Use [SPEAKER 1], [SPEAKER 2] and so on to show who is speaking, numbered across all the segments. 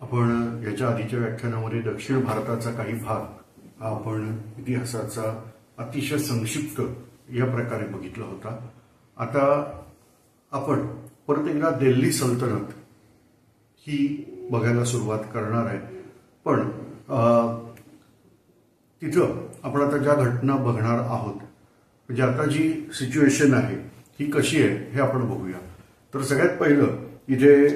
[SPEAKER 1] आपण याच्या आधीच्या व्याख्यानामध्ये दक्षिण भारताचा काही भाग हा आपण इतिहासाचा अतिशय संक्षिप्त या प्रकारे बघितला होता। आता आपण परत एकदा दिल्ली सल्तनत ही बघायला सुरुवात करणार आहे। पण तिथं आपण आता ज्या घटना बघणार आहोत म्हणजे आता जी सिच्युएशन आहे ही कशी आहे हे आपण बघूया। तर सगळ्यात पहिलं इथे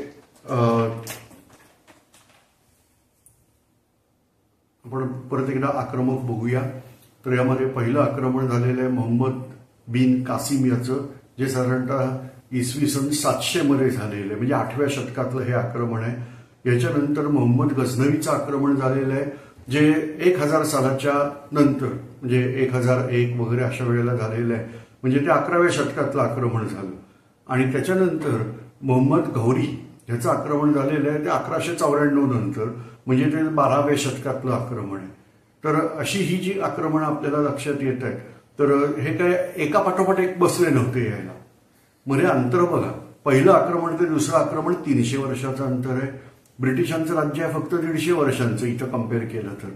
[SPEAKER 1] आपण परत एकदा आक्रमक बघूया। तर यामध्ये पहिलं आक्रमण झालेलं आहे मोहम्मद बिन कासिम याचं, जे साधारणतः इसवी सन 700 मध्ये झालेलं आहे, म्हणजे 8व्या शतकातलं हे आक्रमण आहे। याच्यानंतर मोहम्मद गझनवीचं आक्रमण झालेलं आहे, जे 1000 सालाच्या नंतर म्हणजे 1001 वगैरे अशा वेळेला झालेलं आहे, म्हणजे ते 11व्या शतकातलं आक्रमण झालं। आणि त्याच्यानंतर मोहम्मद घौरी ह्याचं आक्रमण झालेलं आहे ते 1194 नंतर, म्हणजे ते 12व्या शतकातलं आक्रमण आहे। तर अशी ही जी आक्रमणं आपल्याला लक्षात येत आहेत, तर हे काय एका पाठोपाठ एक बसले नव्हते यायला, मध्ये अंतर बघा। पहिलं आक्रमण ते दुसरं आक्रमण 300 वर्षाचं अंतर आहे। ब्रिटिशांचं राज्य आहे फक्त 150 वर्षांचं इथं कम्पेअर केलं तर।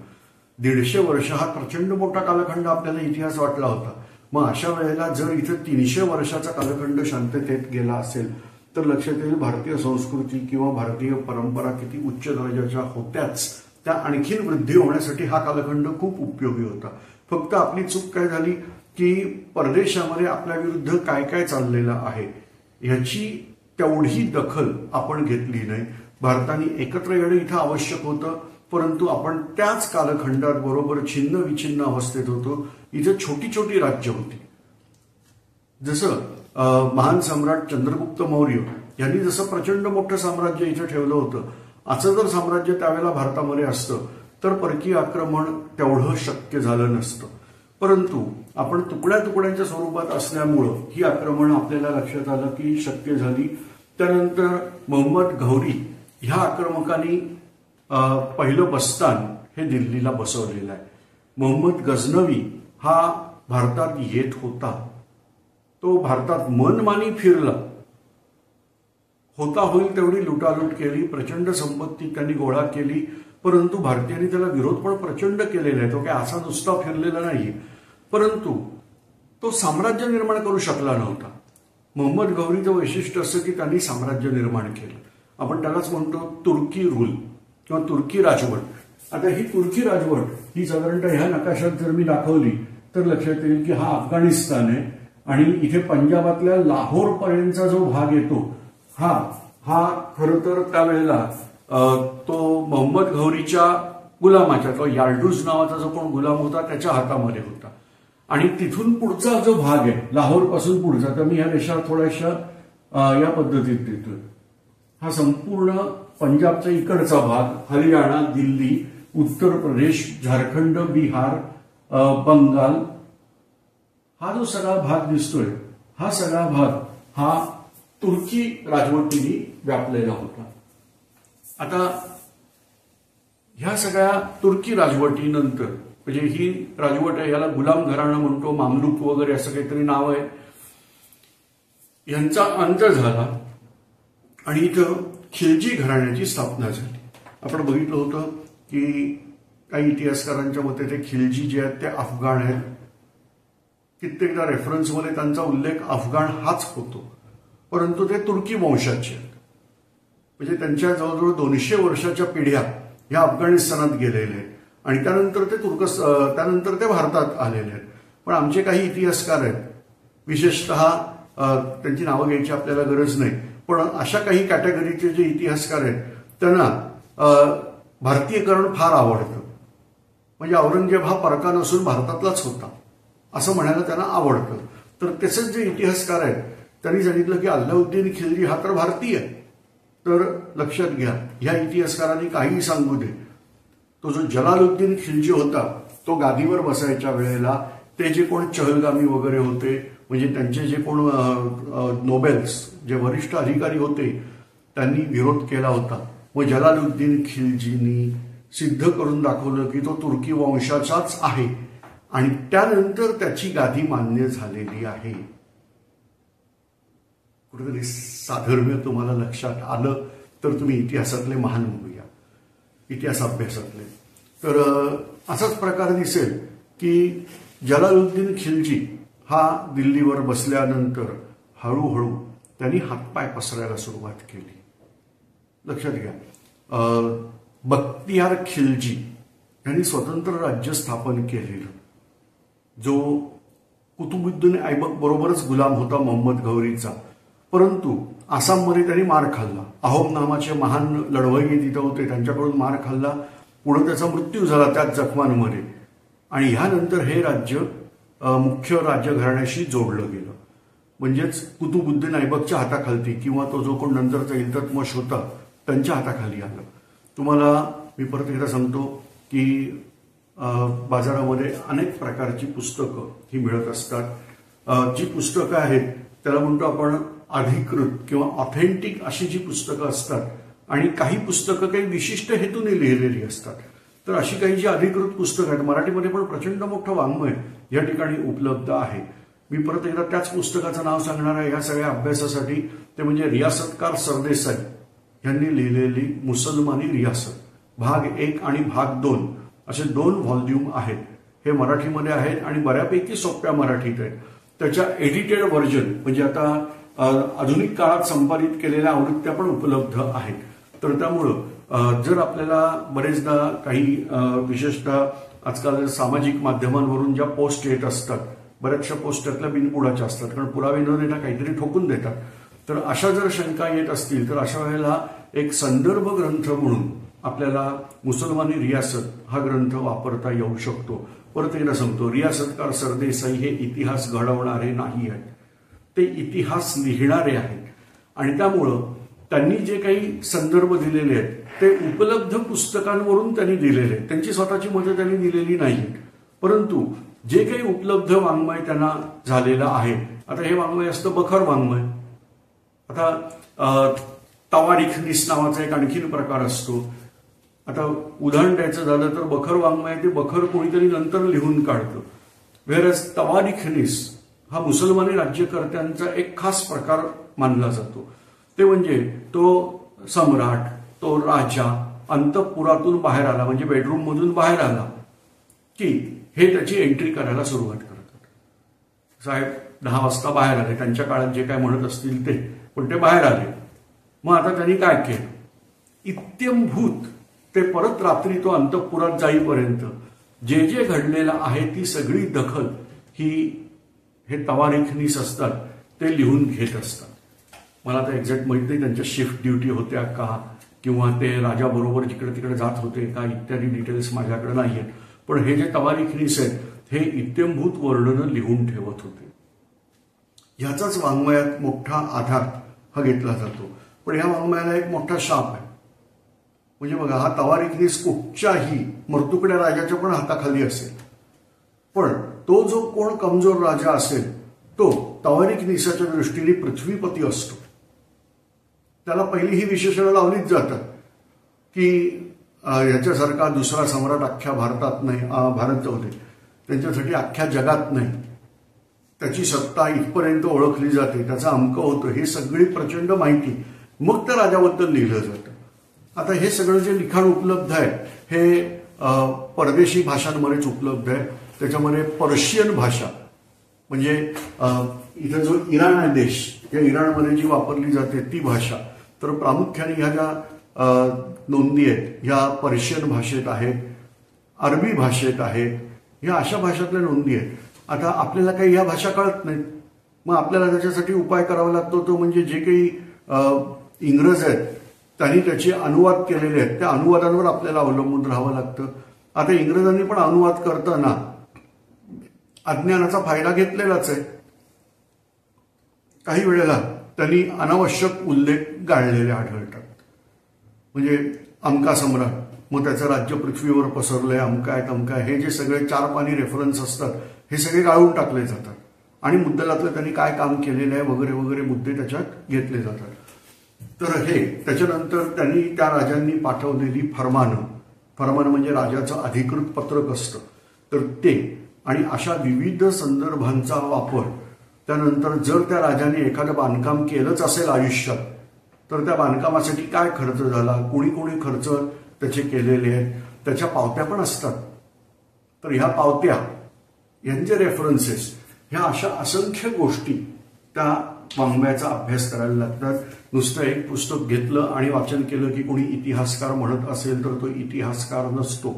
[SPEAKER 1] 150 वर्ष हा प्रचंड मोठा कालखंड आपल्याला इतिहास वाटला होता। मग अशा वेळेला जर इथं 300 वर्षाचा कालखंड शांततेत गेला असेल तर लक्षात येईल भारतीय संस्कृती किंवा भारतीय परंपरा किती उच्च दर्जाच्या होत्याच, त्या आणखीन वृद्धी होण्यासाठी हा कालखंड खूप उपयोगी होता। फक्त आपली चूक काय झाली की परदेशामध्ये आपल्या विरुद्ध काय काय चाललेलं आहे ह्याची तेवढी दखल आपण घेतली नाही। भारताने एकत्र येणं इथं आवश्यक होतं, परंतु आपण त्याच कालखंडात बरोबर छिन्न विछिन्न अवस्थेत होतो। इथे छोटी छोटी राज्य होती, जसं महान सम्राट चंद्रगुप्त मौर्य यांनी जसं प्रचंड मोठं साम्राज्य इथं ठेवलं होतं, असं जर साम्राज्य त्यावेळेला भारतामध्ये असतं तर परकीय आक्रमण तेवढं शक्य झालं नसतं। परंतु आपण तुकड्या तुकड्यांच्या स्वरूपात असल्यामुळं ही आक्रमण आपल्याला लक्षात आलं की शक्य झाली। त्यानंतर मोहम्मद घौरी ह्या आक्रमकांनी पहिलं बस्तान हे दिल्लीला बसवलेलं आहे। मोहम्मद गझनवी हा भारतात येत होता, तो भारतात मनमानी फिरला होता, होईल तेवढी लुटालूट केली, प्रचंड संपत्ती त्यांनी गोळा केली, परंतु भारतीयांनी त्याला विरोध पण प्रचंड केलेला आहे। तो काय असा नुसता फिरलेला नाही, परंतु तो साम्राज्य निर्माण करू शकला नव्हता। मोहम्मद घौरीचं वैशिष्ट्य असं की त्यांनी साम्राज्य निर्माण केलं, आपण त्यालाच म्हणतो तुर्की रूल किंवा तुर्की राजवट। आता ही तुर्की राजवट ही साधारणतः ह्या नकाशात जर मी दाखवली तर लक्षात येईल की हा अफगाणिस्तान आहे आणि इथे पंजाबातल्या लाहोर पर्यंतचा जो भाग येतो हा खरं तर त्यावेळेला तो मोहम्मद घौरीच्या गुलामाच्या, तो याल्डूज नावाचा जो कोण गुलाम होता त्याच्या हातामध्ये होता। आणि तिथून पुढचा जो भाग आहे लाहोर पासून पुढचा, तर मी ह्या रेषा थोड्याशा या पद्धतीत देतोय। हा संपूर्ण पंजाबचा इकडचा भाग, हरियाणा, दिल्ली, उत्तर प्रदेश, झारखंड, बिहार, बंगाल, हा जो सगळा भाग दिसतोय हा सगळा भाग हा तुर्की राजवटीने व्यापलेला होता। आता ह्या सगळ्या तुर्की राजवटीनंतर म्हणजे ही राजवट आहे, याला गुलाम घराणं म्हणतो, मामलूक वगैरे असं काहीतरी नाव आहे, यांचा अंत झाला आणि इथं खिलजी घराण्याची स्थापना झाली। आपण बघितलं होतं की काही इतिहासकारांच्या मते ते खिलजी जे आहेत ते अफगाण आहेत, कित्येकदा रेफरन्समध्ये त्यांचा उल्लेख अफगाण हाच होतो, परंतु ते तुर्की वंशाचे आहेत। म्हणजे त्यांच्या जवळजवळ 200 वर्षाच्या पिढ्या ह्या अफगाणिस्तानात गेलेल्या आहेत आणि त्यानंतर ते भारतात आलेले आहेत। पण आमचे काही इतिहासकार आहेत, विशेषतः त्यांची नावं घ्यायची आपल्याला गरज नाही, पण अशा काही कॅटेगरीचे जे इतिहासकार आहेत त्यांना भारतीयकरण फार आवडतं। म्हणजे औरंगजेब हा परका नसून भारतातलाच होता असं म्हणायला त्यांना आवडतं। तर तसेच जे इतिहासकार आहेत त्यांनी सांगितलं की अल्लाउद्दीन खिलजी हा तर भारतीय आहे। तर लक्षात घ्या, ह्या इतिहासकारांनी काही सांगू दे, तो जो जलालुद्दीन खिलजी होता तो गादीवर बसायच्या वेळेला ते जे कोण चहलगामी वगैरे होते, म्हणजे त्यांचे जे कोण नोबेल्स जे वरिष्ठ अधिकारी होते त्यांनी विरोध केला होता। मग जलालुद्दीन खिलजींनी सिद्ध करून दाखवलं की तो तुर्की वंशाचाच आहे आणि त्यानंतर त्याची गादी मान्य झालेली आहे। कुठेतरी साधर्म्य तुम्हाला लक्षात आलं तर तुम्ही इतिहासातले महान होऊया। इतिहास अभ्यासातले. तर असाच प्रकार दिसेल की जलालुद्दीन खिलजी हा दिल्लीवर बसल्यानंतर हळूहळू त्यांनी हातपाय पसरायला सुरुवात केली. लक्षात घ्या, बख्तियार खिलजी यांनी स्वतंत्र राज्य स्थापन केलेलं, जो कुतुबुद्दीन ऐबक बरोबरच गुलाम होता मोहम्मद घौरीचा. परंतु आसाममध्ये त्यांनी मार खाल्ला. अहोम नावाचे महान लढवय्ये तिथं होते, त्यांच्याकडून मार खाल्ला. पुढे त्याचा मृत्यू झाला त्याच जखमांमध्ये. आणि ह्यानंतर हे राज्य मुख्य राज्यघराण्याशी जोडलं गेलं. म्हणजेच कुतुबुद्दीन ऐबकच्या हाताखालती किंवा तो जो कोण नंतरचा इल्ततमिश होता त्यांच्या हाताखाली आलं. तुम्हाला मी परत एकदा सांगतो की बाजारामध्ये अनेक प्रकारची पुस्तकं ही मिळत असतात. जी पुस्तकं आहेत त्याला म्हणतो आपण अधिकृत किंवा ऑथेंटिक अशी जी पुस्तकं असतात, आणि काही पुस्तकं काही विशिष्ट हेतूने लिहिलेली असतात. तर अशी काही जी अधिकृत पुस्तकं आहेत, मराठीमध्ये पण प्रचंड मोठं वाङ्मय या ठिकाणी उपलब्ध आहे. मी परत एकदा त्याच पुस्तकाचं नाव सांगणार आहे या सगळ्या अभ्यासासाठी. ते म्हणजे रियासतकार सरदेसाई यांनी लिहिलेली मुसलमानी रियासत, भाग 1 आणि भाग 2 असे 2 व्हॉल्यूम आहेत. हे मराठीमध्ये आहेत आणि बऱ्यापैकी सोप्या मराठीत आहेत. त्याच्या एडिटेड व्हर्जन म्हणजे आता आधुनिक काळात संपादित केलेल्या आवृत्त्या पण उपलब्ध आहेत. तर त्यामुळं जर आपल्याला बरेचदा काही विशेषतः आजकाल सामाजिक माध्यमांवरून ज्या पोस्ट येत असतात, बऱ्याचशा पोस्ट त्यातल्या बिनबुडाच्या असतात, कारण पुरावे न देता काहीतरी ठोकून देतात. तर अशा जर शंका येत असतील तर अशा वेळेला एक संदर्भ ग्रंथ म्हणून आपल्याला मुसलमानी रियासत हा ग्रंथ वापरता येऊ शकतो. परत एकदा सांगतो, रियासतकार सरदेसाई हे इतिहास घडवणारे नाही आहेत, ते इतिहास लिहिणारे आहेत. आणि त्यामुळं त्यांनी जे काही संदर्भ दिलेले आहेत ते उपलब्ध पुस्तकांवरून त्यांनी दिलेले आहेत. त्यांची स्वतःची मतं त्यांनी दिलेली नाहीत. परंतु जे काही उपलब्ध वाङ्मय त्यांना झालेलं आहे, आता हे वाङ्मय असतं बखर वाङ्मय. आता तवारीखनीस नावाचा एक आणखीन प्रकार असतो. आता उदाहरण द्यायचं झालं तर बखर वाङ्मय ते बखर कोणीतरी नंतर लिहून काढतं. व्हेअरएज तवारीखनीस हा मुसलमानी राज्यकर्त्यांचा एक खास प्रकार मानला जातो. ते म्हणजे तो सम्राट, तो राजा अंतःपुरातून बाहेर आला, म्हणजे बेडरूम मधून बाहेर आला की हे त्याची एंट्री करायला सुरुवात करतात. साहेब 10 वाजता बाहेर आले, त्यांच्या काळात जे काय म्हणत असतील ते, पण ते बाहेर आले. मग आता त्यांनी काय केलं, इत्यंभूत ते परत रात्री तो अंतःपुरात जाईपर्यंत जे जे घडलेलं आहे ती सगळी दखल हे तवारीखनीस असतात, ते लिहून घेत असतात. मला आता एक्झॅक्ट माहित नाही त्यांच्या शिफ्ट ड्युटी होत्या का, किंवा ते राजाबरोबर जिकडे तिकडे जात होते का, इत्यादी डिटेल्स माझ्याकडे नाही आहेत. पण हे जे तवारीखनीस आहेत हे इत्यंभूत वर्णनं लिहून ठेवत होते. ह्याचाच वाङ्मयात मोठा आधार हा घेतला जातो. पण ह्या वाङ्मयाला एक मोठा शाप आहे. म्हणजे बघा, हा तवारीखनीस कुठच्याही मर्तुकड्या राजाच्या पण हाताखाली असेल, पण तो जो कोण कमजोर राजा असेल तो तवारीखनीसाच्या दृष्टीने पृथ्वीपती असतो. त्याला पहिली ही विशेषणं लावलीच जातात की ह्याच्यासारखा दुसरा सम्राट अख्ख्या भारतात नाही, भारत जाऊ दे, त्यांच्यासाठी अख्ख्या जगात नाही, त्याची सत्ता इथपर्यंत ओळखली जाते, त्याचं अमकं होतं, हे सगळी प्रचंड माहिती मग त्या राजाबद्दल लिहिलं जातं. आता हे सगळं जे लिखाण उपलब्ध आहे हे परदेशी भाषांमध्येच उपलब्ध आहे. त्याच्यामध्ये पर्शियन भाषा म्हणजे इथं जो इराण आहे देश, या इराणमध्ये जी वापरली जाते ती भाषा, तर प्रामुख्याने ह्या ज्या नोंदी आहेत ह्या पर्शियन भाषेत आहेत, अरबी भाषेत आहेत, ह्या अशा भाषातल्या नोंदी आहेत. आता आपल्याला काही ह्या भाषा कळत नाहीत, मग आपल्याला त्याच्यासाठी उपाय करावा लागतो. तो म्हणजे जे काही इंग्रज आहेत त्यांनी त्याचे अनुवाद केलेले आहेत, त्या अनुवादांवर आपल्याला अवलंबून राहावं लागतं. आता इंग्रजांनी पण अनुवाद करताना अज्ञानाचा फायदा घेतलेलाच आहे. काही वेळेला त्यांनी अनावश्यक उल्लेख गाळलेले आढळतात. म्हणजे अमका सम्राट, मग त्याचं राज्य पृथ्वीवर पसरलंय, अमका आहे तमका आहे, हे जे सगळे 4 पानी रेफरन्स असतात हे सगळे गाळून टाकले जातात आणि मुद्दलातलं त्यांनी काय काम केलेलं आहे वगैरे वगैरे मुद्दे त्याच्यात घेतले जातात. तर हे त्याच्यानंतर त्यांनी त्या राजांनी पाठवलेली फरमान म्हणजे राजाचं अधिकृत पत्रक असतं, तर ते आणि अशा विविध संदर्भांचा वापर. त्यानंतर जर त्या राजाने एखादं बांधकाम केलंच असेल आयुष्यात, तर त्या बांधकामासाठी काय खर्च झाला, कोणी कोणी खर्च त्याचे केलेले आहेत, त्याच्या पावत्या पण असतात. तर ह्या पावत्या, यांचे रेफरन्सेस, ह्या अशा असंख्य गोष्टी त्या वाङ्मयाचा अभ्यास करायला लागतात. नुसतं एक पुस्तक घेतलं आणि वाचन केलं की कोणी इतिहासकार म्हणत असेल तर तो इतिहासकार नसतो.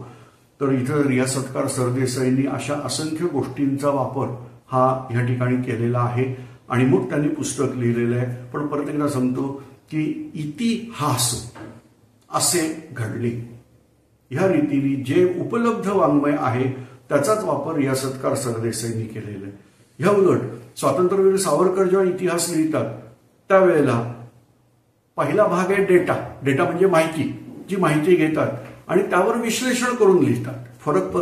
[SPEAKER 1] तर इथं रियासतकार सरदेसाईंनी अशा असंख्य गोष्टींचा वापर हा ह्या ठिकाणी केलेला आहे आणि मग त्यांनी पुस्तक लिहिलेलं आहे. पण परत एकदा सांगतो की इतिहास असे घडले, ह्या रीतीने जे उपलब्ध वाङ्मय आहे त्याचाच वापर रियासतकार सरदेसाईंनी केलेला आहे. ह्या उलट स्वातंत्र्यवीर सावरकर जेव्हा इतिहास लिहितात त्यावेळेला पहिला भाग आहे डेटा. डेटा म्हणजे माहिती, जी माहिती घेतात आणि त्यावर विश्लेषण करून लिहितात. फरक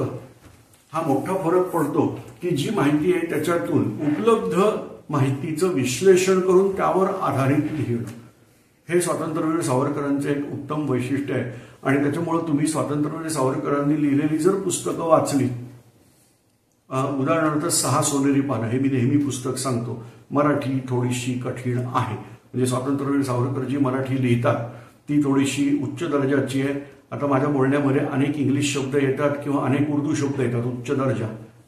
[SPEAKER 1] हा मोठा फरक पडतो की जी माहिती आहे त्याच्यातून उपलब्ध माहितीचं विश्लेषण करून त्यावर आधारित लिहिणं, हे स्वातंत्र्यवीर सावरकरांचं एक उत्तम वैशिष्ट्य आहे. आणि त्याच्यामुळे तुम्ही स्वातंत्र्यवीर सावरकरांनी लिहिलेली जर पुस्तकं वाचली, उदाहरणार्थ 6 सोनेरी पानं, हे मी नेहमी पुस्तक सांगतो, मराठी थोडीशी कठीण आहे. म्हणजे स्वातंत्र्यवीर सावरकर जी मराठी लिहितात ती थोडीशी उच्च दर्जाची आहे. आता माझ्या बोलण्यामध्ये अनेक इंग्लिश शब्द येतात किंवा अनेक उर्दू शब्द येतात. उच्च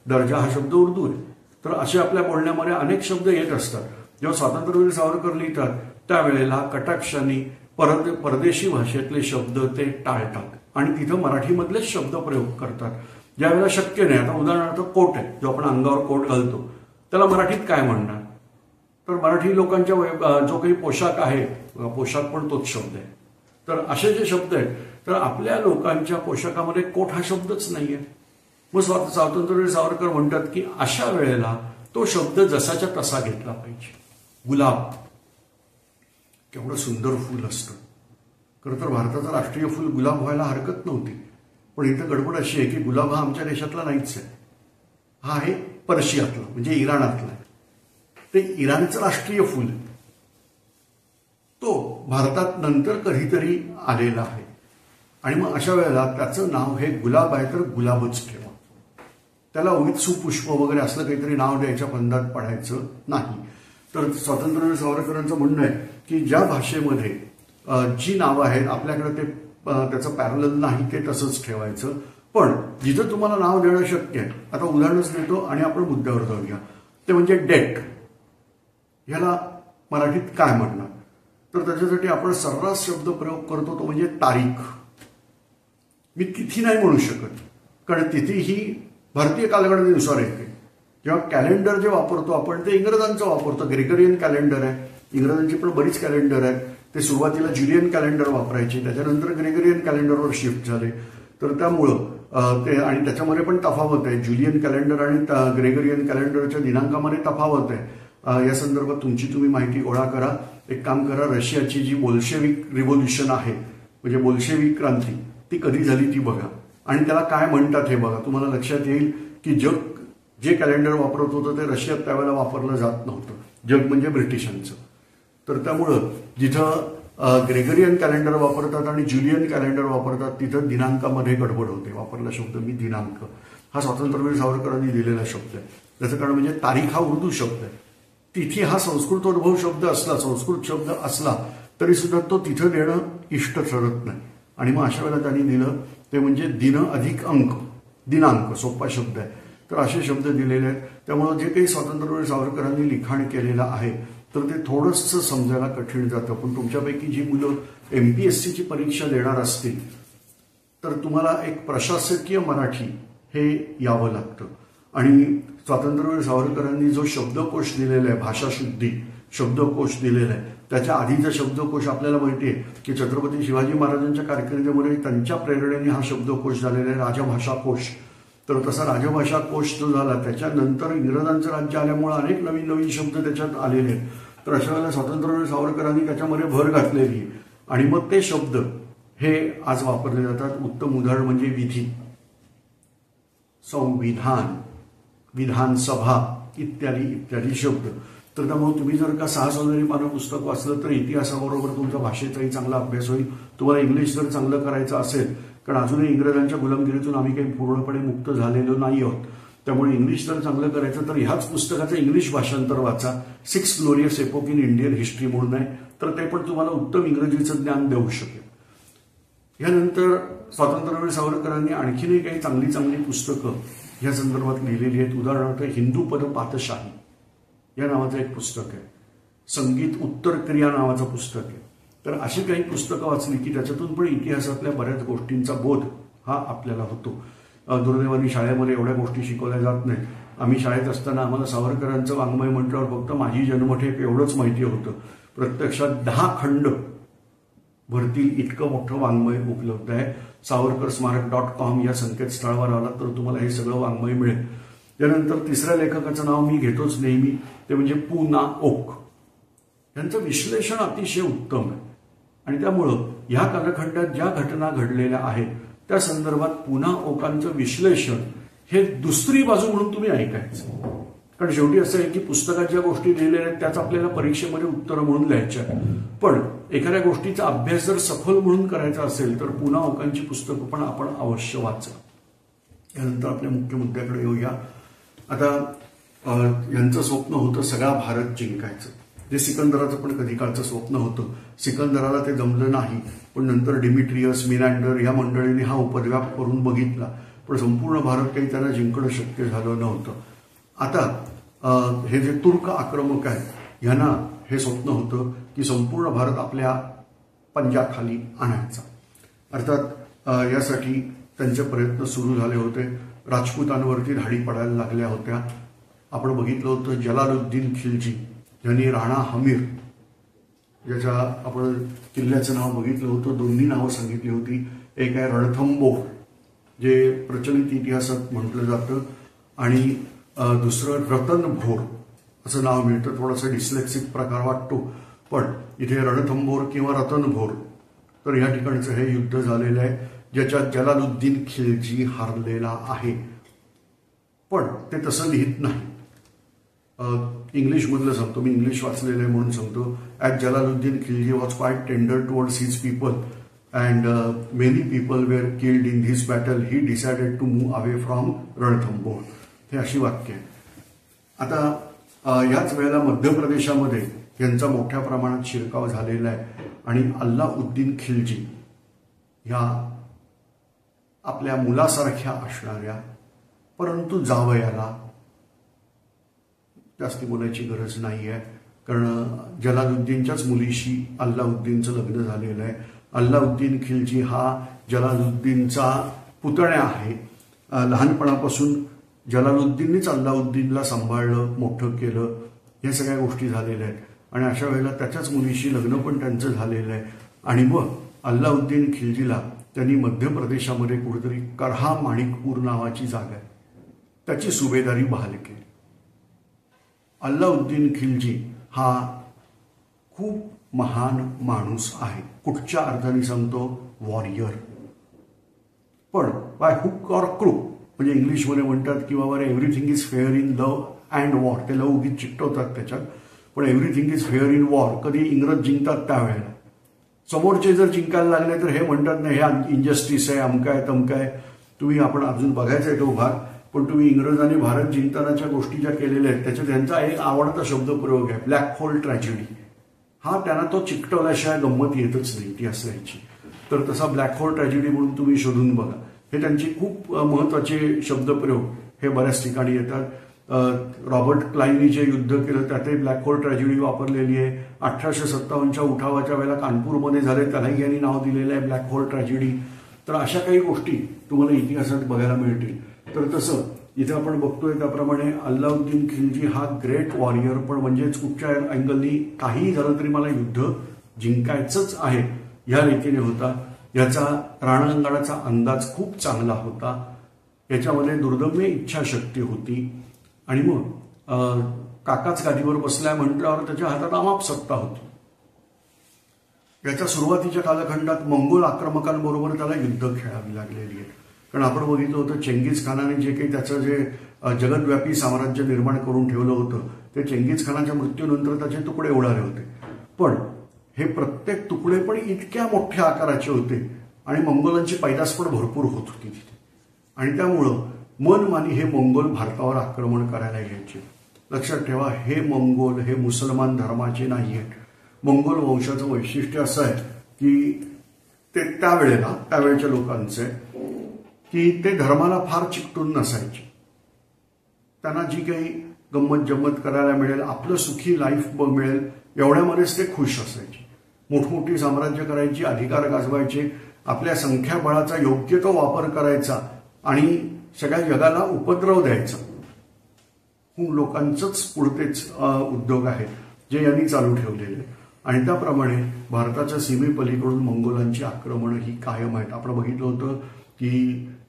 [SPEAKER 1] दर्जा हा शब्द उर्दू आहे. तर असे आपल्या बोलण्यामध्ये अनेक शब्द येत असतात. जेव्हा स्वातंत्र्यवीर सावरकर लिहितात त्यावेळेला कटाक्षाने परदेशी भाषेतले शब्द ते टाळतात आणि तिथं मराठीमधलेच शब्द प्रयोग करतात ज्यावेळेला शक्य नाही. आता उदाहरणार्थ कोट आहे, जो आपण अंगावर कोट घालतो त्याला मराठीत काय म्हणणार? तर मराठी लोकांच्या जो काही पोशाख आहे, पोशाख पण तोच शब्द आहे. तर असे जे शब्द आहेत, तर आपल्या लोकांच्या पोशाखामध्ये कोट हा शब्दच नाहीये. मग स्वातंत्र्यवीर सावरकर म्हणतात की अशा वेळेला तो शब्द जसाच्या तसा घेतला पाहिजे. गुलाब केवढं सुंदर फुल असतं. खरं तर भारताचं राष्ट्रीय फुल गुलाब व्हायला हरकत नव्हती, पण इथं गडबड अशी आहे की गुलाब हा आमच्या देशातला नाहीच आहे. हा आहे पर्शियातला, म्हणजे इराणातला. ते इराणचं राष्ट्रीय फुल, तो भारतात नंतर कधीतरी आलेला आहे. आणि मग अशा वेळेला त्याचं नाव हे गुलाब आहे तर गुलाबच ठेवा. त्याला उगीच सुपुष्प वगैरे असलं काहीतरी नाव द्यायच्या फंदात पडायचं नाही. तर स्वातंत्र्यवीर सावरकरांचं म्हणणं आहे की ज्या भाषेमध्ये जी नावं आहेत आपल्याकडे ते त्याचं पॅरलल नाही ते तसंच ठेवायचं. पण जिथं तुम्हाला नाव देणं शक्य आहे, आता उदाहरणच देतो आणि आपण मुद्द्यावर जाऊया. ते म्हणजे डेट. ह्याला मराठीत काय म्हणणार? तर त्याच्यासाठी आपण सर्रास शब्द प्रयोग करतो, तो म्हणजे तारीख. मी तिथी नाही म्हणू शकत, कारण तिथी ही भारतीय कालगणनेनुसार येते. जेव्हा कॅलेंडर जे वापरतो आपण ते इंग्रजांचं वापरतो. ग्रेगरियन कॅलेंडर आहे, इंग्रजांची पण बरीच कॅलेंडर आहेत. ते सुरुवातीला ज्युलियन कॅलेंडर वापरायचे, त्याच्यानंतर ग्रेगरियन कॅलेंडरवर शिफ्ट झाले. तर त्यामुळं ते, आणि त्याच्यामध्ये पण तफावत आहे. ज्युलियन कॅलेंडर आणि ग्रेगरियन कॅलेंडरच्या दिनांकामध्ये तफावत आहे. या संदर्भात तुम्ही माहिती गोळा करा. एक काम करा, रशियाची जी बोल्शेविक रिव्होल्युशन आहे, म्हणजे बोल्शेविक क्रांती, ती कधी झाली ती बघा आणि त्याला काय म्हणतात हे बघा. तुम्हाला लक्षात येईल की जग जे कॅलेंडर वापरत होतं ते रशियात त्यावेळेला वापरलं जात नव्हतं. जग म्हणजे ब्रिटिशांचं. तर त्यामुळं जिथं ग्रेगरियन कॅलेंडर वापरतात आणि ज्युलियन कॅलेंडर वापरतात तिथं दिनांकामध्ये गडबड होते. वापरला शब्द मी दिनांक, हा स्वातंत्र्यवीर सावरकरांनी दिलेला शब्द आहे. त्याचं कारण म्हणजे तारीख हा उर्दू शब्द आहे. तिथी हा संस्कृतोद्भव शब्द असला, संस्कृत शब्द असला तरी सुद्धा तो तिथं देणं इष्ट ठरत नाही. आणि मग अशा वेळेला त्यांनी दिलं ते म्हणजे दिन अधिक अंक, दिनांक, सोपा शब्द आहे. तर असे शब्द दिलेले आहेत. त्यामुळे जे काही स्वातंत्र्यवीर सावरकरांनी लिखाण केलेलं आहे तर ते थोडंसं समजायला कठीण जातं. पण तुमच्यापैकी जी मुलं MPSCची परीक्षा देणार असतील तर तुम्हाला एक प्रशासकीय मराठी हे यावं लागतं. आणि स्वातंत्र्यवीर सावरकरांनी जो शब्दकोश दिलेला आहे, भाषाशुद्धी शब्दकोश दिलेला आहे, त्याच्या आधीचा शब्दकोश आपल्याला माहिती आहे की छत्रपती शिवाजी महाराजांच्या कारकिर्दीमध्ये त्यांच्या प्रेरणेने हा शब्दकोश झालेला आहे, राजभाषा कोश. तर तसा राजभाषा कोश जो झाला त्याच्यानंतर इंग्रजांचं राज्य आल्यामुळे अनेक नवीन नवीन शब्द त्याच्यात आलेले आहेत. तर अशा वेळेला स्वातंत्र्यवीर सावरकरांनी त्याच्यामध्ये भर घातलेली आहे आणि मग ते शब्द हे आज वापरले जातात. उत्तम उदाहरण म्हणजे विधी, संविधान, विधानसभा इत्यादी इत्यादी शब्द. तर त्यामुळे तुम्ही जर का 6 सोनेरी पानं पुस्तक वाचलं तर इतिहासाबरोबर तुमच्या भाषेचाही चांगला अभ्यास होईल. तुम्हाला इंग्लिश जर चांगलं करायचं असेल, कारण अजूनही इंग्रजांच्या गुलामगिरीतून आम्ही काही पूर्णपणे मुक्त झालेलो नाही आहोत, त्यामुळे इंग्लिश जर चांगलं करायचं तर ह्याच पुस्तकाचं इंग्लिश भाषांतर वाचा. 6 glorious epoch in Indian history म्हणून आहे, तर ते पण तुम्हाला उत्तम इंग्रजीचं ज्ञान देऊ शकेल. यानंतर स्वातंत्र्यवीर सावरकरांनी आणखीनही काही चांगली चांगली पुस्तकं या संदर्भात लिहिलेली आहेत. उदाहरणार्थ हिंदूपद पातशाही या नावाचं एक पुस्तक आहे, संगीत उत्तर क्रिया नावाचं पुस्तक आहे. तर अशी काही पुस्तकं वाचली की त्याच्यातून पण इतिहासातल्या बऱ्याच गोष्टींचा बोध हा आपल्याला होतो. दुर्दैवाने शाळेमध्ये एवढ्या गोष्टी शिकवल्या जात नाहीत. आम्ही शाळेत असताना आम्हाला सावरकरांचं वाङ्मय म्हटल्यावर फक्त माझी जन्मठेप एवढंच माहिती होतं. प्रत्यक्षात 10 खंड भरतील इतकं मोठं वाङ्मय उपलब्ध आहे. savarkarsmarak.com या संकेतस्थळावर आलात तर तुम्हाला हे सगळं वाङ्मय मिळेल. त्यानंतर तिसऱ्या लेखकाचं नाव मी घेतोच नेहमी, ते म्हणजे पु ना ओक. यांचं विश्लेषण अतिशय उत्तम आहे आणि त्यामुळं या कालखंडात ज्या घटना घडलेल्या आहेत त्या संदर्भात पु ना ओकांचं विश्लेषण हे दुसरी बाजू म्हणून तुम्ही ऐकायचं. कारण शेवटी असं आहे की पुस्तकात ज्या गोष्टी लिहिलेल्या आहेत त्याच आपल्याला परीक्षेमध्ये उत्तरं म्हणून लिहायच्या. पण एखाद्या गोष्टीचा अभ्यास जर सखोल म्हणून करायचा असेल तर पु ना ओकांची पुस्तकं पण आपण अवश्य वाचा. यानंतर आपल्या मुख्य मुद्द्याकडे येऊया. आता यांचं स्वप्न होतं सगळा भारत जिंकायचं, जे सिकंदराचं पण कधी काळचं स्वप्न होतं. सिकंदराला ते जमलं नाही, पण नंतर डिमिट्रियस, मिनांडर या मंडळींनी हा उपद्व्याप करून बघितला, पण संपूर्ण भारत काही त्यांना जिंकणं शक्य झालं नव्हतं. आता हे जे तुर्क आक्रमक आहेत यांना हे स्वप्न होतं की संपूर्ण भारत आपल्या पंजाखाली आणायचा. अर्थात यासाठी त्यांचे प्रयत्न सुरू झाले होते. राजपूतांवरती धाडी पडायला लागल्या होत्या. आपण बघितलं होतं जलालुद्दीन खिलजी यांनी राणा हमीर ज्याच्या आपण किल्ल्याचं नाव बघितलं होतं, दोन्ही नावं सांगितली होती. एक आहे रणथंबोर जे प्रचलित इतिहासात म्हटलं जातं आणि दुसरं रतनभोर असं नाव मिळतं. थोडंसं डिस्लेक्सिक प्रकार वाटतो, पण इथे रणथंबोर किंवा रतनभोर तर या ठिकाणचं हे युद्ध झालेलं आहे ज्याच्यात जलालुद्दीन खिलजी हारलेला आहे. पण ते तसं लिहित नाही. इंग्लिशमधलं सांगतो, मी इंग्लिश वाचलेलं आहे म्हणून सांगतो. That Jalaluddin Khilji was quite tender towards his people and many people were killed in this battle. He decided to move away from Ranthambore. हे अशी वाक्य आहे. आता याच वेळेला मध्य प्रदेशामध्ये यांचा मोठ्या प्रमाणात शिरकाव झालेला आहे आणि अल्लाउद्दीन खिलजी ह्या आपल्या मुलासारख्या असणाऱ्या परंतु जावयाला जास्ती बोलायची गरज नाही आहे, कारण जलालुद्दीनच्याच मुलीशी अल्लाउद्दीनचं लग्न झालेलं आहे. अल्लाउद्दीन खिलजी हा जलालुद्दीनचा पुतण्या आहे. लहानपणापासून जलालुद्दीननीच अल्लाउद्दीनला सांभाळलं, मोठं केलं. या सगळ्या गोष्टी झालेल्या आहेत आणि अशा वेळेला त्याच्याच मुलीशी लग्न पण त्यांचं झालेलं आहे. आणि मग अल्लाउद्दीन खिलजीला त्यांनी मध्य प्रदेशामध्ये कुठेतरी करहा माणिकपूर नावाची जागा आहे त्याची सुभेदारी बहाल केली. अल्लाउद्दीन खिलजी हा खूप महान माणूस आहे. कुठच्या अर्थाने सांगतो? वॉरियर. पण बाय हुक ऑर क्रूक म्हणजे इंग्लिशमध्ये म्हणतात की बाबा everything is fair in love and war. ते लव उगीच चिकटवतात त्याच्यात, पण everything is fair in war कधी इंग्रज जिंकतात त्यावेळेला. समोरचे जर जिंकायला लागले तर हे म्हणतात नाही हे इनजस्टिस आहे, अमकाय तमकाय. तुम्ही आपण अजून बघायचा आहे तो भाग, पण तुम्ही इंग्रजांनी भारत जिंकतानाच्या गोष्टी ज्या केलेल्या आहेत त्याच्यात त्यांचा एक आवडता शब्दप्रयोग आहे ब्लॅक होल ट्रॅजेडी. हा त्यांना तो चिकटवल्याशिवाय गंमत येतच नाही इतिहास लिहायची. तर तसा ब्लॅक होल ट्रॅजेडी म्हणून तुम्ही शोधून बघा. हे त्यांचे खूप महत्वाचे शब्दप्रयोग हे बऱ्याच ठिकाणी येतात. रॉबर्ट क्लाइननी जे युद्ध केलं त्यातही ब्लॅक होल ट्रॅजेडी वापरलेली आहे. 1857च्या उठावाच्या वेळेला कानपूरमध्ये झाले त्यालाही यांनी नाव दिलेलं आहे ब्लॅक होल ट्रॅजेडी. तर अशा काही गोष्टी तुम्हाला इतिहासात बघायला मिळतील. तर तसं इथे आपण बघतोय त्याप्रमाणे अल्लाउद्दीन खिलजी हा ग्रेट वॉरियर, पण म्हणजेच कुठच्या अँगलनी काहीही झालं तरी मला युद्ध जिंकायचंच आहे या रीतीने होता. याचा रणांगणाचा अंदाज खूप चांगला होता. याच्यामध्ये दुर्दम्य इच्छाशक्ती होती आणि मग काकाच गादीवर बसलाय म्हटल्यावर त्याच्या हातात अमाप सत्ता होती. याच्या सुरुवातीच्या कालखंडात मंगोल आक्रमकांबरोबर त्याला युद्ध खेळावी लागलेली आहे. कारण आपण बघितलं होतं चेंगीज खानाने जे काही त्याचं जे जगदव्यापी साम्राज्य निर्माण करून ठेवलं होतं ते चेंगीज खानाच्या मृत्यूनंतर त्याचे तुकडे उडाले होते. पण हे प्रत्येक तुकडे पण इतक्या मोठ्या आकाराचे होते आणि मंगोलांची पैदास पण भरपूर होत होती तिथे. आणि त्यामुळं मनमानी हे मंगोल भारतावर आक्रमण करायला यायचे. लक्षात ठेवा, हे मंगोल हे मुसलमान धर्माचे नाही आहेत. मंगोल वंशाचं वैशिष्ट्य असं आहे की ते त्यावेळच्या लोकांचे की ते धर्माला फार चिकटून नसायचे. त्यांना जी काही गंमत जम्मत करायला मिळेल, आपलं सुखी लाईफ मिळेल, एवढ्यामध्येच ते खुश असायचे. मोठमोठी साम्राज्य करायची, अधिकार गाजवायचे, आपल्या संख्याबळाचा योग्य तो वापर करायचा आणि सगळ्या जगाला उपद्रव द्यायचा. लोकांचंच पुढतेच उद्योग आहेत जे यांनी चालू ठेवलेले. आणि त्याप्रमाणे भारताच्या सीमेपलीकडून मंगोलांची आक्रमणं ही कायम आहेत. आपण बघितलं होतं की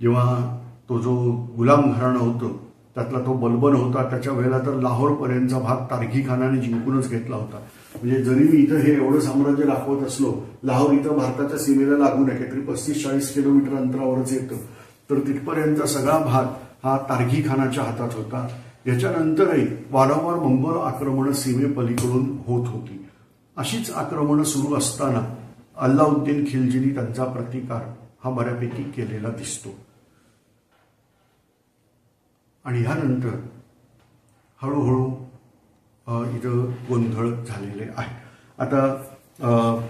[SPEAKER 1] जेव्हा तो जो गुलाम घराणं होतं त्यातला तो बलबन होता, त्याच्या वेळेला तर लाहोरपर्यंतचा भाग तारघी खानाने जिंकूनच घेतला होता. म्हणजे जरी मी इथं हे एवढं साम्राज्य दाखवत असलो, लाहोर इथं भारताच्या सीमेला लागून आहे, काहीतरी 35-40 किलोमीटर अंतरावरच येतं, तर तिथपर्यंतचा सगळा भाग हा तारघी खानाच्या हातात होता. याच्यानंतरही वारंवार मंगोल आक्रमणं सीमेपलीकडून होत होती. अशीच आक्रमणं सुरू असताना अल्लाउद्दीन खिलजीनी त्यांचा प्रतिकार हा बऱ्यापैकी केलेला दिसतो. आणि ह्यानंतर हळूहळू इथं गोंधळ झालेले आहे. आता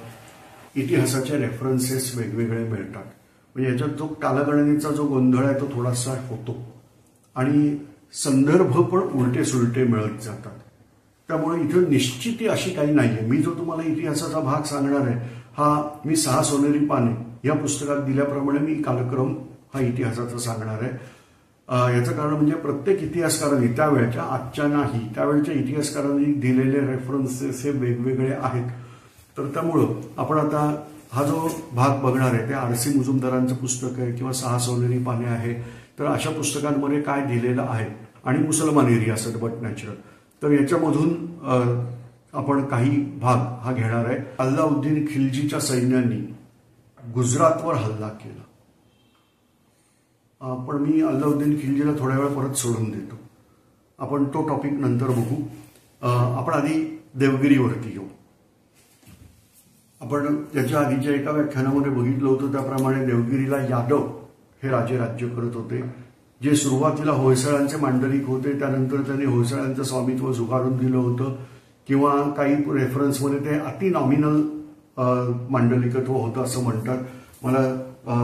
[SPEAKER 1] इतिहासाचे रेफरन्सेस वेगवेगळे मिळतात. म्हणजे याच्यात जो कालगणनेचा जो गोंधळ आहे तो थोडासा होतो आणि संदर्भ पण उलटे सुलटे मिळत जातात. त्यामुळे इथं निश्चिती अशी काही नाहीये. मी जो तुम्हाला इतिहासाचा भाग सांगणार आहे हा मी 6 सोनेरी पाने या पुस्तकात दिल्याप्रमाणे मी कालक्रम हा इतिहासाचा सांगणार आहे. याचं कारण म्हणजे प्रत्येक इतिहासकारांनी त्यावेळच्या, आजच्या नाही, त्यावेळच्या इतिहासकारांनी दिलेले रेफरन्सेस हे वेगवेगळे आहेत. तर त्यामुळं आपण आता हा जो भाग बघणार आहे ते R.C. मुजुमदारांचं पुस्तक आहे किंवा 6 सोनेरी पाने आहे. तर अशा पुस्तकांमध्ये काय दिलेलं आहे आणि मुसलमानी रियासत बट नॅचरल, तर याच्यामधून आपण काही भाग हा घेणार आहे. अल्लाउद्दीन खिलजीच्या सैन्याने गुजरातवर हल्ला केला. पण मी अल्लाउद्दीन खिलजीला थोड्या वेळ परत सोडून देतो. आपण तो टॉपिक नंतर बघू. आपण आधी देवगिरीवरती येऊ. आपण याच्या आधीच्या एका व्याख्यानामध्ये बघितलं होतं त्याप्रमाणे देवगिरीला यादव हे राजे राज्य करत होते, जे सुरुवातीला होयसळांचे मांडलिक होते. त्यानंतर त्यांनी होयसळांचं स्वामित्व झुगारून दिलं होतं किंवा काही रेफरन्समध्ये ते अति नॉमिनल मांडलिकत्व होतं असं म्हणतात. मला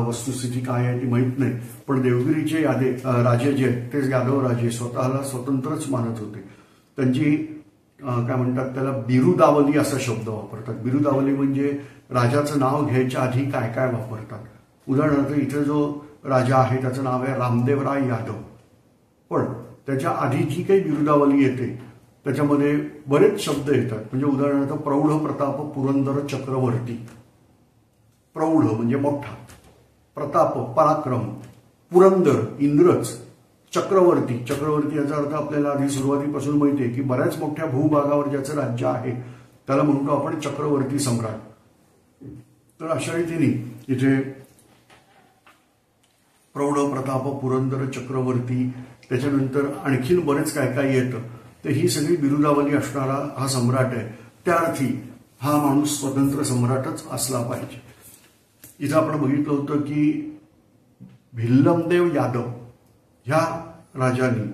[SPEAKER 1] वस्तुस्थिती काय आहे ती माहीत नाही. पण देवगिरीचे राजे जे आहेत ते यादव राजे स्वतःला स्वतंत्रच मानत होते. त्यांची काय म्हणतात त्याला बिरुदावली असा शब्द वापरतात. बिरुदावली म्हणजे राजाचं नाव घ्यायच्या आधी काय काय वापरतात. उदाहरणार्थ इथे जो राजा आहे त्याचं नाव आहे रामदेवराय यादव, पण त्याच्या आधी जी काही बिरुदावली येते त्याच्यामध्ये बरेच शब्द येतात. म्हणजे उदाहरणार्थ प्रौढ प्रताप पुरंदर चक्रवर्ती. प्रौढ म्हणजे मोठा, प्रताप पराक्रम, पुरंदर इंद्रच, चक्रवर्ती याचा अर्थ आपल्याला आधी सुरुवातीपासून माहिती आहे की बऱ्याच मोठ्या भूभागावर ज्याचं राज्य आहे त्याला म्हणतो आपण चक्रवर्ती सम्राट. तर अशा रीतीने इथे प्रौढ प्रताप पुरंदर चक्रवर्ती, त्याच्यानंतर आणखीन बरेच काय काय येतं. तर ही सगळी बिरुदावली असणारा हा सम्राट आहे. त्या अर्थी हा माणूस स्वतंत्र सम्राटच असला पाहिजे. इथं आपण बघितलं होतं की भिल्लमदेव यादव ह्या राजांनी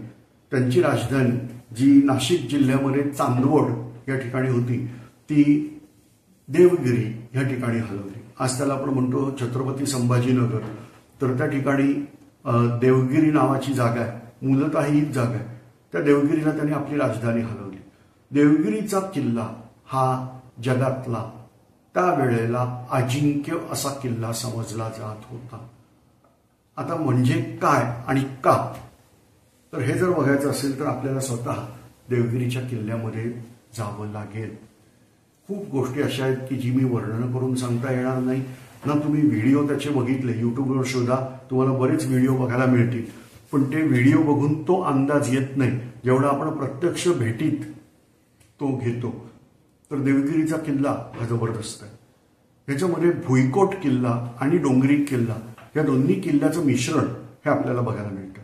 [SPEAKER 1] त्यांची राजधानी जी नाशिक जिल्ह्यामध्ये चांदवड या ठिकाणी होती ती देवगिरी या ठिकाणी हलवली. आज त्याला आपण म्हणतो छत्रपती संभाजीनगर. तर त्या ठिकाणी देवगिरी नावाची जागा आहे, मूलतः हीच जागा आहे. त्या देवगिरीला त्यांनी आपली राजधानी हलवली. देवगिरीचा किल्ला हा जगातला त्यावेळेला अजिंक्य असा किल्ला समजला जात होता. आता म्हणजे काय आणि का, तर हे जर बघायचं असेल तर आपल्याला स्वतः देवगिरीच्या किल्ल्यामध्ये जावं लागेल. खूप गोष्टी अशा आहेत की जी मी वर्णन करून सांगता येणार नाही ना. तुम्ही व्हिडिओ त्याचे बघितले, युट्यूबवर शोधा, तुम्हाला बरेच व्हिडिओ बघायला मिळतील. पण ते व्हिडिओ बघून तो अंदाज येत नाही जेवढा आपण प्रत्यक्ष भेटीत तो घेतो. तर देवगिरीचा किल्ला हा जबरदस्त आहे. ह्याच्यामध्ये भुईकोट किल्ला आणि डोंगरी किल्ला या दोन्ही किल्ल्याचं मिश्रण हे आपल्याला बघायला मिळतं.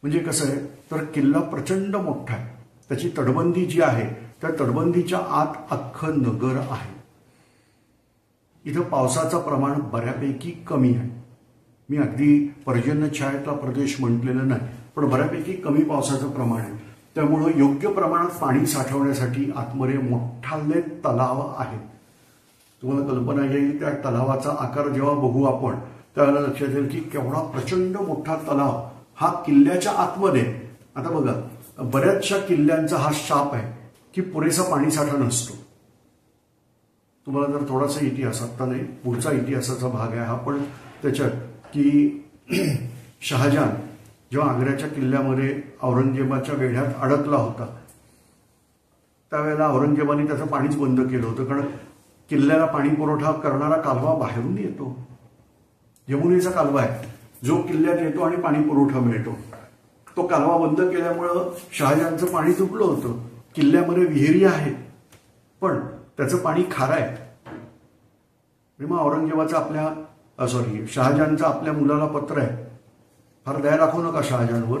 [SPEAKER 1] म्हणजे कसं आहे तर किल्ला प्रचंड मोठा आहे. त्याची तटबंदी जी आहे त्या तटबंदीच्या आत अख्खं नगर आहे. इथं पावसाचं प्रमाण बऱ्यापैकी कमी आहे. मी अगदी पर्जन्यछायेतला प्रदेश म्हटलेलं नाही, पण बऱ्यापैकी कमी पावसाचं प्रमाण आहे. त्यामुळं योग्य प्रमाणात पाणी साठवण्यासाठी आतमध्ये मोठाले तलाव आहेत. तुम्हाला कल्पना येईल त्या तलावाचा आकार जेव्हा बघू आपण त्यावेळेला लक्षात येईल की केवढा प्रचंड मोठा तलाव हा किल्ल्याच्या आतमध्ये. आता बघा, बऱ्याचशा किल्ल्यांचा हा शाप आहे की पुरेसा पाणीसाठा नसतो. तुम्हाला जर थोडासा इतिहास, आता नाही पुढचा इतिहासाचा भाग आहे हा, पण त्याच्यात की शहाजहान जेव्हा आग्र्याच्या किल्ल्यामध्ये औरंगजेबाच्या वेढ्यात अडकला होता त्यावेळेला औरंगजेबाने त्याचं पाणीच बंद केलं होतं, कारण किल्ल्याला पाणी पुरवठा करणारा कालवा बाहेरून येतो. यमुनेचा कालवा आहे जो किल्ल्यात येतो आणि पाणी पुरवठा मिळतो. तो कालवा बंद केल्यामुळं शहाजहानचं पाणी तुटलं होतं. किल्ल्यामध्ये विहिरी आहेत पण त्याचं पाणी खारं आहे. आणि मग औरंगजेबाचं शहाजहानचं आपल्या मुलाला पत्र आहे, फार दया दाखवू नका शहाजहानवर,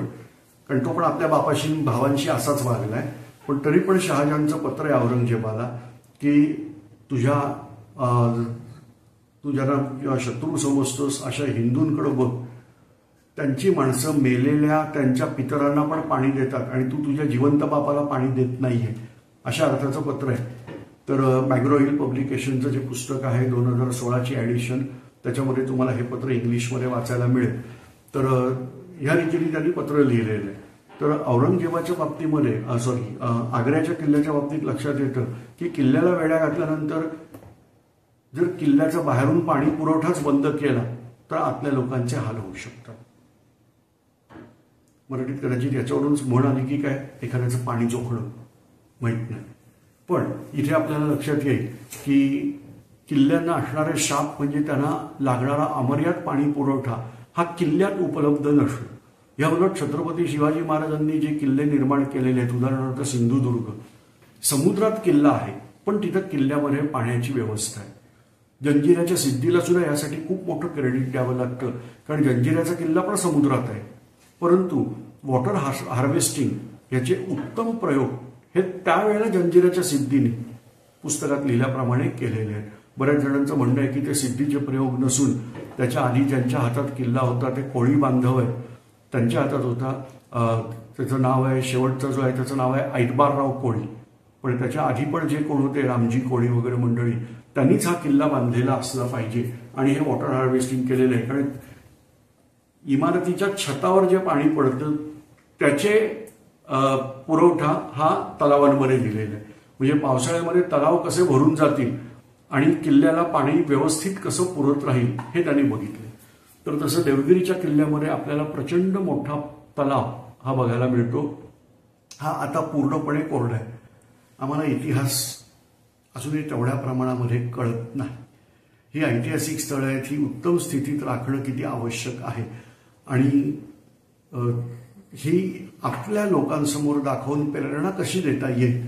[SPEAKER 1] कारण तो पण आपल्या बापाशी भावांशी असाच वागलाय. पण तरी पण शहाजहानचं पत्र आहे औरंगजेबाला की तू ज्यांना शत्रू समजतोस अशा हिंदूंकडे बघ, त्यांची माणसं मेलेल्या त्यांच्या पितरांना पण पाणी देतात आणि तू तुझ्या जिवंत बापाला पाणी देत नाहीये, अशा अर्थाचं पत्र आहे. तर मॅग्रो हिल पब्लिकेशनचं जे पुस्तक आहे 2016ची ॲडिशन, त्याच्यामध्ये तुम्हाला हे पत्र इंग्लिशमध्ये वाचायला मिळेल. तर ह्या रीतीने त्यांनी पत्र लिहिलेलं आहे. तर औरंगजेबाच्या बाबतीमध्ये आग्र्याच्या किल्ल्याच्या बाबतीत लक्षात येतं की किल्ल्याला वेढा घातल्यानंतर जर किल्ल्याचा बाहेरून पाणी पुरवठाच बंद केला तर आतल्या लोकांचे हाल होऊ शकतात. मराठीत कदाचित याच्यावरूनच म्हण आली की काय, एखाद्याचं पाणी चोखणं, माहीत नाही. पण इथे आपल्याला लक्षात येईल की किल्ल्यांना असणारे शाप म्हणजे त्यांना लागणारा अमर्याद पाणी पुरवठा हा किल्ल्यात उपलब्ध नसतो. याउलट छत्रपती शिवाजी महाराजांनी जे किल्ले निर्माण केलेले आहेत, उदाहरणार्थ सिंधुदुर्ग, समुद्रात किल्ला आहे पण तिथं किल्ल्यामध्ये पाण्याची व्यवस्था आहे. जंजिऱ्याच्या सिद्धीला सुद्धा यासाठी खूप मोठं क्रेडिट द्यावं लागतं, कारण जंजिऱ्याचा किल्ला पण समुद्रात आहे. परंतु वॉटर हार्वेस्टिंग याचे उत्तम प्रयोग हे त्यावेळेला जंजिऱ्याच्या सिद्धीने पुस्तकात लिहिल्याप्रमाणे केलेले आहेत. बऱ्याच जणांचं म्हणणं आहे की ते सिद्धीचे प्रयोग नसून त्याच्या आधी ज्यांच्या हातात किल्ला होता ते कोळी बांधव आहेत, त्यांच्या हातात होता. त्याचं नाव आहे, शेवटचा जो आहे त्याचं नाव आहे ऐतबारराव कोळी. पण त्याच्या आधी पण जे कोण होते, रामजी कोळी वगैरे मंडळी, त्यांनीच हा किल्ला बांधलेला असला पाहिजे आणि हे वॉटर हार्वेस्टिंग केलेलं आहे. कारण इमारतीच्या छतावर जे पाणी पडतं त्याचे पुरवठा हा तलावांमध्ये दिलेला आहे. म्हणजे पावसाळ्यामध्ये तलाव कसे भरून जातील आणि किल्ल्याला पाणी व्यवस्थित कसं पुरत राहील हे त्यांनी बघितले. तर तसं देवगिरीच्या किल्ल्यामध्ये आपल्याला प्रचंड मोठा तलाव हा बघायला मिळतो. हा आता पूर्णपणे कोरडा आहे. आम्हाला इतिहास अजूनही तेवढ्या प्रमाणामध्ये कळत नाही. ही ऐतिहासिक स्थळं आहेत, ही उत्तम स्थितीत राखणं किती आवश्यक आहे आणि ही आपल्या लोकांसमोर दाखवून प्रेरणा कशी देता येईल.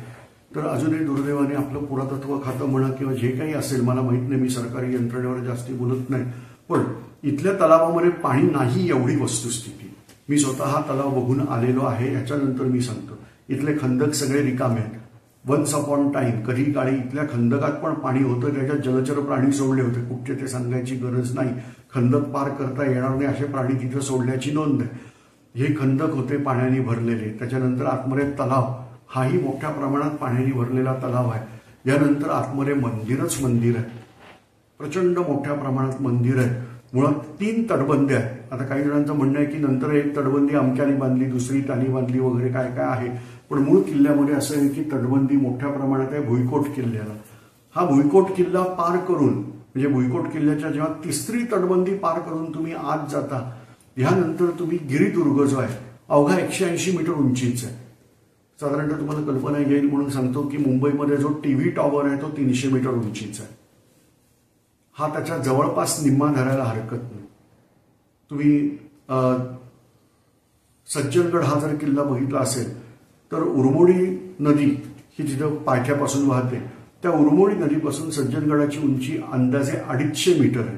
[SPEAKER 1] तर अजूनही दुर्दैवाने आपलं पुरातत्व खातं म्हणा किंवा जे काही असेल, मला माहीत नाही, मी सरकारी यंत्रणेवर जास्ती बोलत नाही, पण इथल्या तलावामध्ये पाणी नाही एवढी वस्तुस्थिती. मी स्वतः हा तलाव बघून आलेलो आहे, याच्यानंतर मी सांगतो. इथले खंदक सगळे रिकामे आहेत. वन्स अपॉन टाइम कधी काळी इथल्या खंदकात पण पाणी होतं, त्याच्यात जलचर प्राणी सोडले होते, कुठचे ते सांगायची गरज नाही. खंदक पार करता येणार नाही असे प्राणी तिथे सोडल्याची नोंद आहे. हे खंदक होते पाण्याने भरलेले. त्याच्यानंतर आतमध्ये तलाव, हाही मोठ्या प्रमाणात पाण्याने भरलेला तलाव आहे. यानंतर आतमध्ये मंदिरच मंदिर आहे, प्रचंड मोठ्या प्रमाणात मंदिर आहे. मुळात 3 तटबंदी आहेत. आता काही जणांचं म्हणणं आहे की नंतर एक तटबंदी अमक्याने बांधली, दुसरी त्याने बांधली वगैरे काय काय आहे. पण मूळ किल्ल्यामध्ये असं आहे की तटबंदी मोठ्या प्रमाणात आहे भुईकोट किल्ल्याला. हा भुईकोट किल्ला पार करून, म्हणजे भुईकोट किल्ल्याच्या जेव्हा 3री तटबंदी पार करून तुम्ही आत जाता, ह्यानंतर तुम्ही गिरिदुर्ग जो आहे अवघा 180 मीटर उंचीचा आहे. साधारणतः तुम्हाला कल्पना येईल म्हणून सांगतो की मुंबईमध्ये जो टीव्ही टॉवर आहे तो 300 मीटर उंचीचा आहे. हा त्याच्या जवळपास निम्मा धरायला हरकत नाही. तुम्ही सज्जनगड हा जर किल्ला बघितला असेल तर उरमोडी नदी ही जिथं पायथ्यापासून वाहते, त्या उरमोडी नदीपासून सज्जनगडाची उंची अंदाजे 250 मीटर आहे.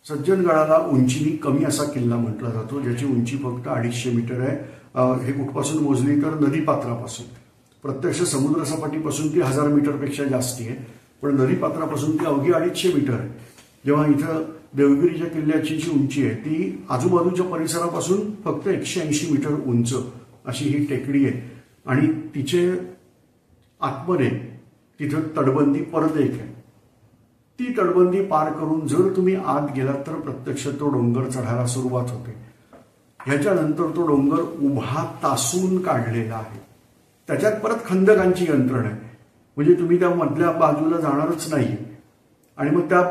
[SPEAKER 1] सज्जनगडाला उंचीनी कमी असा किल्ला म्हटला जातो, ज्याची उंची फक्त 250 मीटर आहे. हे कुठपासून मोजली तर नदीपात्रापासून. प्रत्यक्ष समुद्र सपाटीपासून ती 1000 मीटरपेक्षा जास्ती आहे, पण नदीपात्रापासून ती अवघी 250 मीटर आहे. जेव्हा इथं देवगिरीच्या किल्ल्याची जी उंची आहे ती आजूबाजूच्या परिसरापासून फक्त 180 मीटर उंच अशी ही टेकडी आहे आणि तिचे आतमध्ये तिथं तटबंदी परत एक आहे. ती तटबंदी पार करून जर तुम्ही आत गेलात तर प्रत्यक्ष तो डोंगर चढायला सुरुवात होते. ह्याच्यानंतर तो डोंगर उभा तासून काढलेला आहे. त्याच्यात परत खंदकांची यंत्रणा आहे, म्हणजे तुम्ही त्या मधल्या बाजूला जाणारच नाही. आणि मग त्या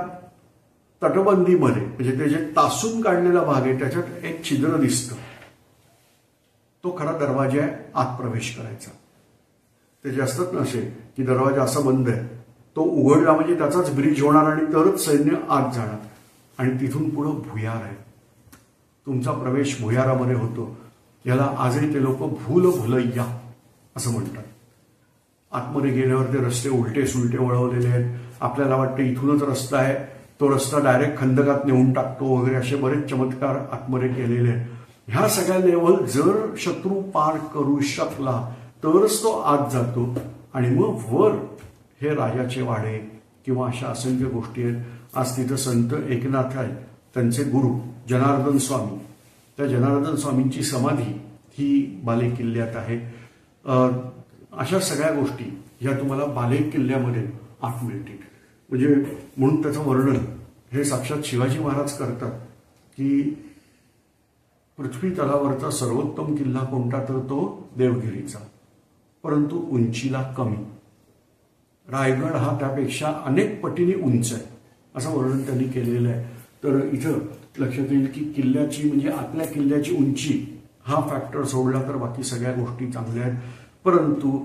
[SPEAKER 1] तटबंदीमध्ये म्हणजे ते जे तासून काढलेला भाग आहे त्याच्यात एक छिद्र दिसतं. तो खरा दरवाजा आहे आत प्रवेश करायचा. ते जे असतात ना असे की दरवाजा असा बंद आहे, तो उघडला म्हणजे त्याचाच ब्रिज होणार आणि तरच सैन्य आत जाणार. आणि तिथून पुढं भुयार आहे. तुमचा प्रवेश भुयारामध्ये होतो. याला आजही ते लोक भूल भुलैया असं म्हणतात. आतमध्ये गेल्यावर ते रस्ते उलटे सुलटे वळवलेले आहेत. आपल्याला वाटतं इथूनच रस्ता आहे, तो रस्ता डायरेक्ट खंदकात नेऊन टाकतो वगैरे असे बरेच चमत्कार आतमध्ये केलेले आहेत. ह्या सगळ्या लेवल जर शत्रू पार करू शकला तरच तो आत जातो. आणि मग वर हे राजाचे वाडे किंवा अशा असंख्य गोष्टी आहेत. आज तिथं संत एकनाथ आहेत, त्यांचे गुरु जनार्दन स्वामी, त्या जनार्दन स्वामींची समाधी ही बाले किल्ल्यात आहे. अशा सगळ्या गोष्टी ह्या तुम्हाला बाले किल्ल्यामध्ये आत मिळतील. म्हणजे म्हणून त्याचं वर्णन हे साक्षात शिवाजी महाराज करतात की पृथ्वी तलावरचा सर्वोत्तम किल्ला कोणता तर तो देवगिरीचा, परंतु उंचीला कमी. रायगड हा त्यापेक्षा अनेक पटीने उंच आहे असं वर्णन त्यांनी केलेलं आहे. तर इथं लक्षात येईल की किल्ल्याची म्हणजे आतल्या किल्ल्याची उंची हा फॅक्टर सोडला तर बाकी सगळ्या गोष्टी चांगल्या आहेत. परंतु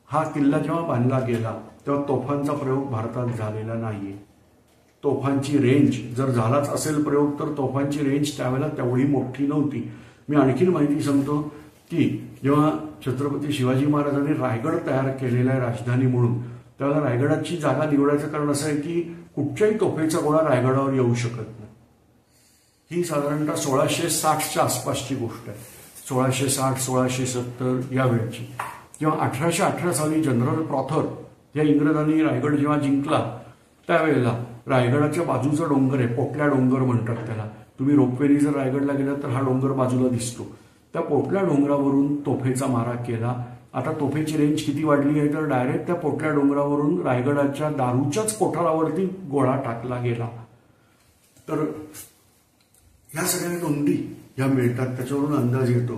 [SPEAKER 1] हा किल्ला जेव्हा बांधला गेला तेव्हा तोफांचा प्रयोग भारतात झालेला नाहीये. तोफांची रेंज जर झालाच असेल प्रयोग तर तोफांची रेंज त्यावेळेला तेवढी मोठी नव्हती. मी आणखीन माहिती सांगतो की जेव्हा छत्रपती शिवाजी महाराजांनी रायगड तयार केलेला आहे राजधानी म्हणून, त्यावेळेला रायगडाची जागा निवडायचं कारण असं आहे की कुठच्याही तोफेचा गोळा रायगडावर येऊ शकत नाही. ही साधारणतः 1660च्या आसपासची गोष्ट आहे. 1660 1670 या वेळची. किंवा 1818 साली जनरल प्रॉथर या इंग्रजांनी रायगड जेव्हा जिंकला त्यावेळेला रायगडाच्या बाजूचा डोंगर आहे, पोटल्या डोंगर म्हणतात त्याला. तुम्ही रोपवेने जर रायगडला गेलात तर हा डोंगर बाजूला दिसतो. त्या पोटल्या डोंगरावरून तोफेचा मारा केला. आता तोफेची रेंज किती वाढली आहे तर डायरेक्ट त्या पोटल्या डोंगरावरून रायगडाच्या दारूच्याच कोठारावरती गोळा टाकला गेला. तर ह्या सगळ्या नोंदी ह्या मिळतात, त्याच्यावरून अंदाज येतो.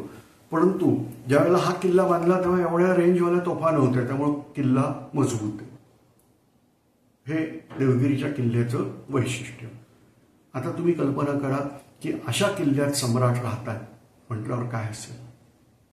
[SPEAKER 1] परंतु ज्यावेळेला हा किल्ला बांधला तेव्हा एवढ्या रेंजवाल्या तोफा नव्हत्या, त्यामुळे किल्ला मजबूत आहे. हे देवगिरीच्या किल्ल्याचं वैशिष्ट्य. आता तुम्ही कल्पना करा की अशा किल्ल्यात सम्राट राहतात म्हटल्यावर काय असेल.